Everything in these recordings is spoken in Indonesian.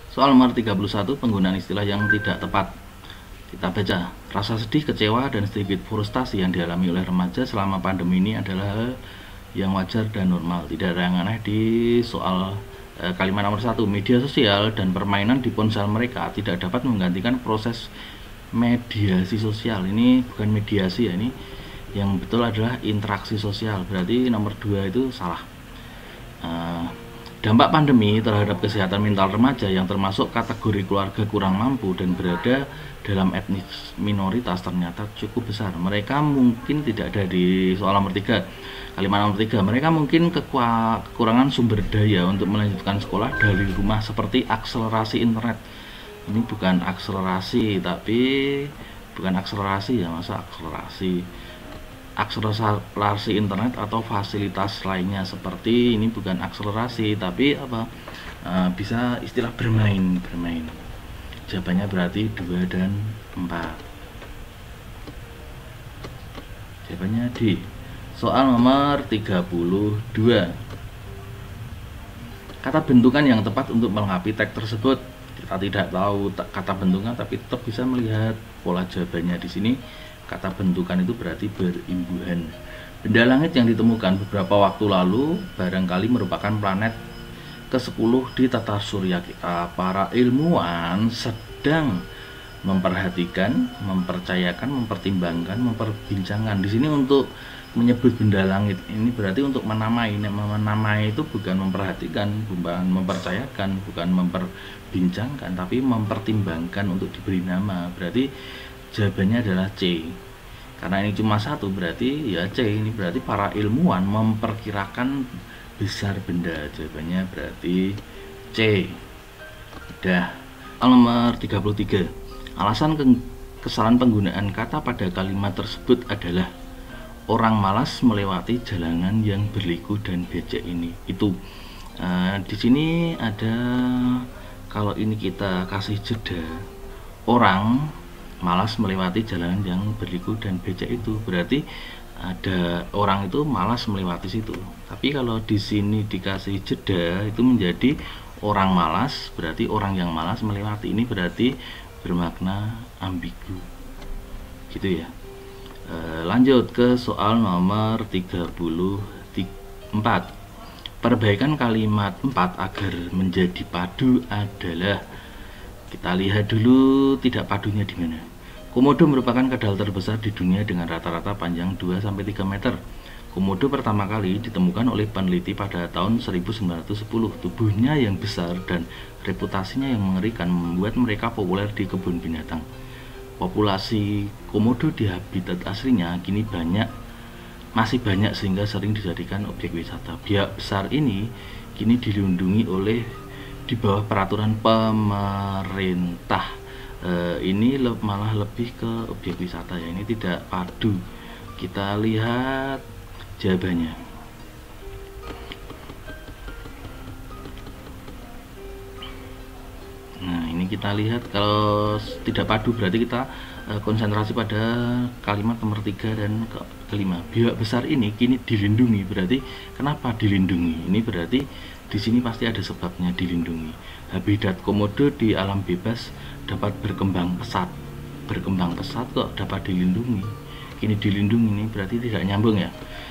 Soal nomor 31, penggunaan istilah yang tidak tepat. Kita baca, rasa sedih, kecewa, dan sedikit frustasi yang dialami oleh remaja selama pandemi ini adalah hal yang wajar dan normal. Tidak ada yang aneh di soal kalimat nomor 1. Media sosial dan permainan di ponsel mereka tidak dapat menggantikan proses mediasi sosial. Ini bukan mediasi ya, ini yang betul adalah interaksi sosial. Berarti nomor 2 itu salah. Dampak pandemi terhadap kesehatan mental remaja yang termasuk kategori keluarga kurang mampu dan berada dalam etnis minoritas ternyata cukup besar. Mereka mungkin tidak ada di soal nomor 3. Kalimat nomor 3, mereka mungkin kekurangan sumber daya untuk melanjutkan sekolah dari rumah seperti akselerasi internet. Ini bukan akselerasi, tapi bukan akselerasi ya, masa akselerasi internet atau fasilitas lainnya seperti ini bukan akselerasi tapi apa, bisa istilah bermain. Jawabannya berarti 2 dan 4. Jawabannya D. Soal nomor 32, kata bentukan yang tepat untuk melengkapi teks tersebut. Kita tidak tahu kata bentukan tapi tetap bisa melihat pola jawabannya di sini. Kata bentukan itu berarti berimbuhan. Benda langit yang ditemukan beberapa waktu lalu barangkali merupakan planet ke-10 di tata surya kita. Para ilmuwan sedang memperhatikan, mempercayakan, mempertimbangkan, memperbincangkan. Di sini untuk menyebut benda langit ini berarti untuk menamai. Menamai itu bukan memperhatikan, bukan mempercayakan, bukan memperbincangkan, tapi mempertimbangkan untuk diberi nama. Berarti jawabannya adalah C. Karena ini cuma satu berarti ya C. Ini berarti para ilmuwan memperkirakan besar benda. Jawabannya berarti C. Udah. Nomor 33. Alasan kesalahan penggunaan kata pada kalimat tersebut adalah orang malas melewati jalanan yang berliku dan becek ini. Itu di sini ada, kalau ini kita kasih jeda, orang malas melewati jalan yang berliku dan becek itu berarti ada orang itu malas melewati situ. Tapi kalau di sini dikasih jeda itu menjadi orang malas, berarti orang yang malas melewati. Ini berarti bermakna ambigu gitu ya. Lanjut ke soal nomor 34. Perbaikan kalimat 4 agar menjadi padu adalah, kita lihat dulu tidak padunya di mana. Komodo merupakan kadal terbesar di dunia dengan rata-rata panjang 2-3 meter. Komodo pertama kali ditemukan oleh peneliti pada tahun 1910. Tubuhnya yang besar dan reputasinya yang mengerikan membuat mereka populer di kebun binatang. Populasi komodo di habitat aslinya kini masih banyak sehingga sering dijadikan objek wisata. Biak besar ini kini dilindungi di bawah peraturan pemerintah. Ini malah lebih ke objek wisata ya, ini tidak padu. Kita lihat jawabannya. Nah ini kita lihat, kalau tidak padu berarti kita konsentrasi pada kalimat nomor 3 dan kelima. Biak besar ini kini dilindungi, berarti kenapa dilindungi? Ini berarti di sini pasti ada sebabnya dilindungi. Habitat komodo di alam bebas dapat berkembang pesat. Berkembang pesat kok dapat dilindungi? Kini dilindungi, ini berarti tidak nyambung ya.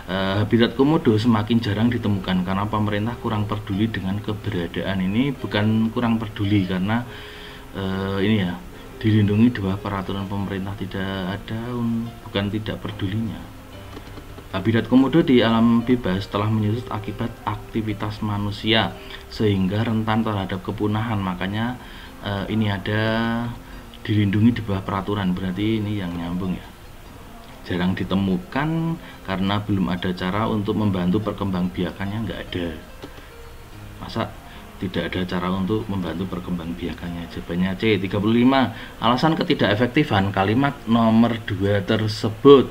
Habitat komodo semakin jarang ditemukan karena pemerintah kurang peduli dengan keberadaan. Ini bukan kurang peduli karena ini ya, dilindungi di bawah peraturan pemerintah, tidak ada, bukan tidak pedulinya. Habitat komodo di alam bebas telah menyusut akibat aktivitas manusia sehingga rentan terhadap kepunahan. Makanya ini ada dilindungi di bawah peraturan, berarti ini yang nyambung ya. Jarang ditemukan karena belum ada cara untuk membantu perkembangbiakannya, nggak ada. Masa tidak ada cara untuk membantu perkembangbiakannya? Jawabannya C. 35. Alasan ketidakefektifan kalimat nomor 2 tersebut.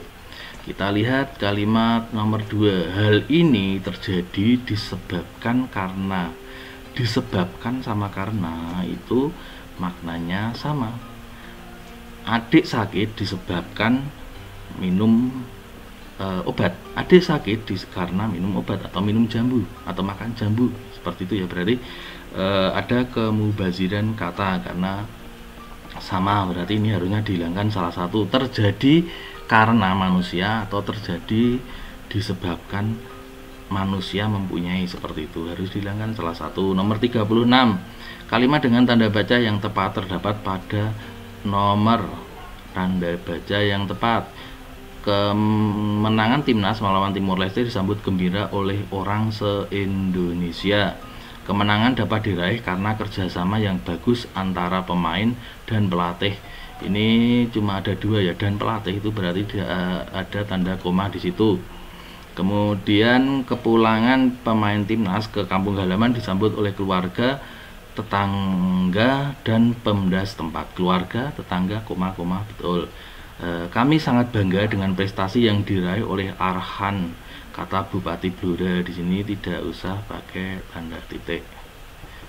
Kita lihat kalimat nomor 2. Hal ini terjadi disebabkan karena. Disebabkan sama karena itu maknanya sama. Adik sakit disebabkan minum obat. Adik sakit karena minum obat atau minum jambu atau makan jambu, seperti itu ya. Berarti ada kemubaziran kata karena sama, berarti ini harusnya dihilangkan salah satu. Terjadi karena manusia atau terjadi disebabkan manusia mempunyai, seperti itu, harus dihilangkan salah satu. Nomor 36, kalimat dengan tanda baca yang tepat terdapat pada nomor tanda baca yang tepat. Kemenangan timnas melawan Timor Leste disambut gembira oleh orang se-Indonesia. Kemenangan dapat diraih karena kerjasama yang bagus antara pemain dan pelatih. Ini cuma ada dua ya, dan pelatih, itu berarti ada tanda koma di situ. Kemudian kepulangan pemain timnas ke kampung halaman disambut oleh keluarga, tetangga, dan pemda setempat. Keluarga, tetangga, koma, betul. Kami sangat bangga dengan prestasi yang diraih oleh Arhan, kata Bupati Blora. Di sini tidak usah pakai tanda titik,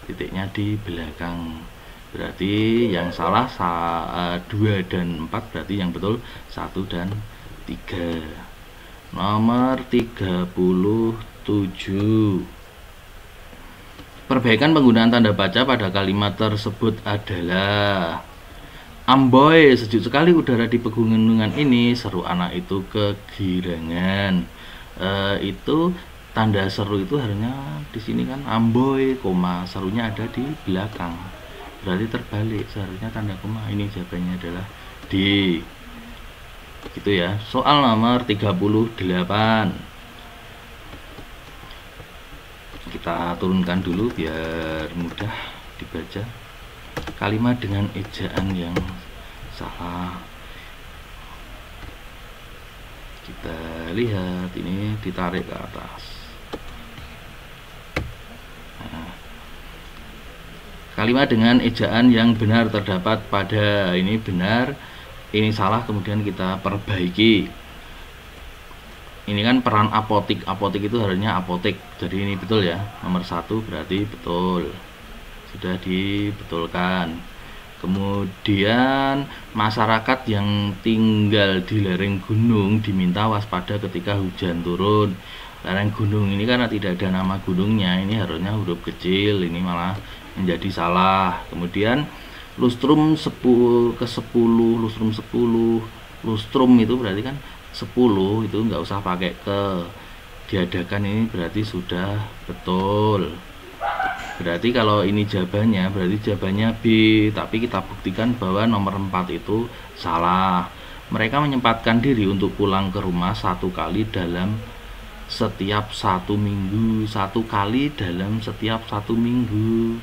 titiknya di belakang. Berarti yang salah 2 dan 4, berarti yang betul 1 dan 3. Nomor 37, perbaikan penggunaan tanda baca pada kalimat tersebut adalah: Amboy, sejuk sekali udara di pegunungan ini, seru anak itu kegirangan. Itu tanda seru itu harusnya di sini kan amboy, koma, serunya ada di belakang. Berarti terbalik, seharusnya tanda koma. Ini jawabannya adalah D. Gitu ya. Soal nomor 38. Kita turunkan dulu biar mudah dibaca. Kalimat dengan ejaan yang salah, kita lihat ini ditarik ke atas. Nah, kalimat dengan ejaan yang benar terdapat pada, ini benar, ini salah, kemudian kita perbaiki. Ini kan peran apotik, apotik itu harusnya apotek, jadi ini betul ya. Nomor 1 berarti betul, sudah dibetulkan. Kemudian masyarakat yang tinggal di lereng gunung diminta waspada ketika hujan turun. Lereng gunung ini karena tidak ada nama gunungnya, ini harusnya huruf kecil, ini malah menjadi salah. Kemudian lustrum 10 ke 10, lustrum 10, lustrum itu berarti kan 10, itu nggak usah pakai ke, diadakan, ini berarti sudah betul. Berarti kalau ini jawabannya, berarti jawabannya B, tapi kita buktikan bahwa nomor 4 itu salah. Mereka menyempatkan diri untuk pulang ke rumah 1 kali dalam setiap 1 minggu. 1 kali dalam setiap 1 minggu.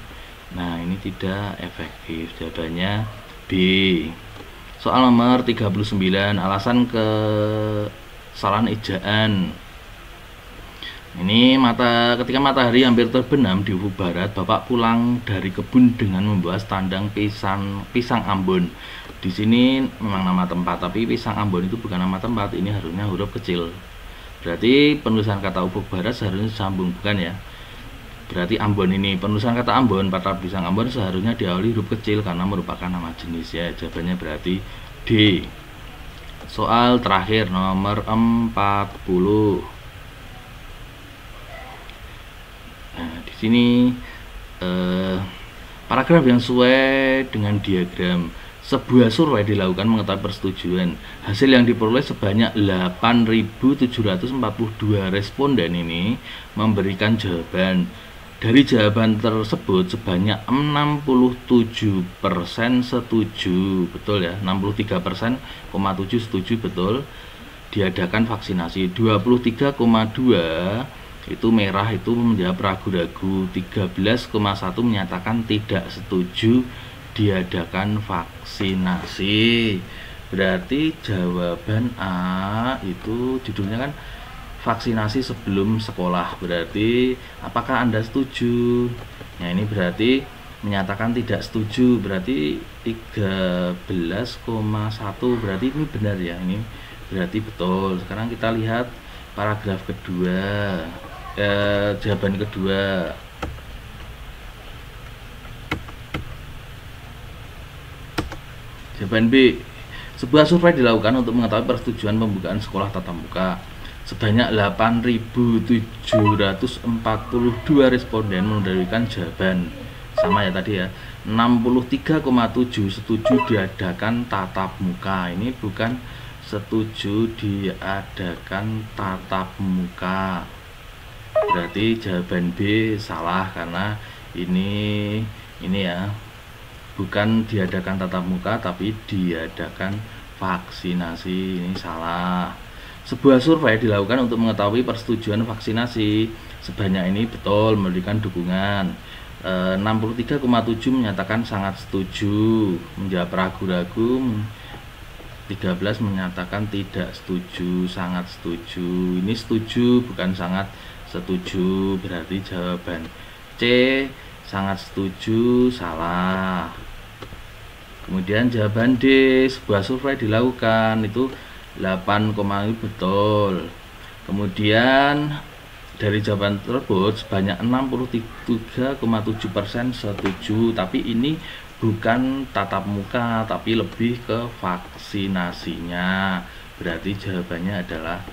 Nah, ini tidak efektif, jawabannya B. Soal nomor 39, alasan kesalahan ejaan. Ini ketika matahari hampir terbenam di ufuk barat, Bapak pulang dari kebun dengan membawa setandang pisang Ambon. Di sini memang nama tempat, tapi pisang Ambon itu bukan nama tempat, ini harusnya huruf kecil. Berarti penulisan kata ufuk barat seharusnya disambung, bukan ya? Berarti Ambon ini, penulisan kata Ambon, pada pisang Ambon seharusnya diawali huruf kecil karena merupakan nama jenis ya. Jawabannya berarti D. Soal terakhir nomor 40. Nah, di sini paragraf yang sesuai dengan diagram. Sebuah survei dilakukan mengetahui persetujuan. Hasil yang diperoleh sebanyak 8.742 responden ini memberikan jawaban. Dari jawaban tersebut sebanyak 67% setuju, betul ya, 63,7% setuju, betul, diadakan vaksinasi. 23,2 itu merah, itu menjawab ragu-ragu. 13,1 menyatakan tidak setuju diadakan vaksinasi. Berarti jawaban A itu judulnya kan vaksinasi sebelum sekolah. Berarti apakah Anda setuju? Nah, ini berarti menyatakan tidak setuju, berarti 13,1, berarti ini benar ya, ini berarti betul. Sekarang kita lihat paragraf kedua, jawaban kedua. Jawaban B. Sebuah survei dilakukan untuk mengetahui persetujuan pembukaan sekolah tatap muka. Sebanyak 8.742 responden mendapatkan jawaban sama ya tadi ya. 63,7 setuju diadakan tatap muka. Ini bukan setuju diadakan tatap muka. Berarti jawaban B salah karena ini ya, bukan diadakan tatap muka tapi diadakan vaksinasi. Ini salah. Sebuah survei dilakukan untuk mengetahui persetujuan vaksinasi. Sebanyak ini betul memberikan dukungan. 63,7 menyatakan sangat setuju. Menjawab ragu-ragu 13 menyatakan tidak setuju, sangat setuju. Ini setuju bukan sangat setuju, berarti jawaban C sangat setuju salah. Kemudian jawaban D, sebuah survei dilakukan itu 8, betul. Kemudian dari jawaban tersebut sebanyak 63,7% setuju, tapi ini bukan tatap muka tapi lebih ke vaksinasinya. Berarti jawabannya adalah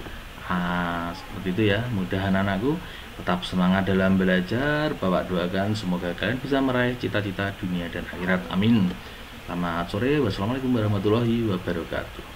A. Seperti itu ya. Mudahan anakku tetap semangat dalam belajar. Bapak doakan semoga kalian bisa meraih cita-cita dunia dan akhirat. Amin. Selamat sore. Wassalamualaikum warahmatullahi wabarakatuh.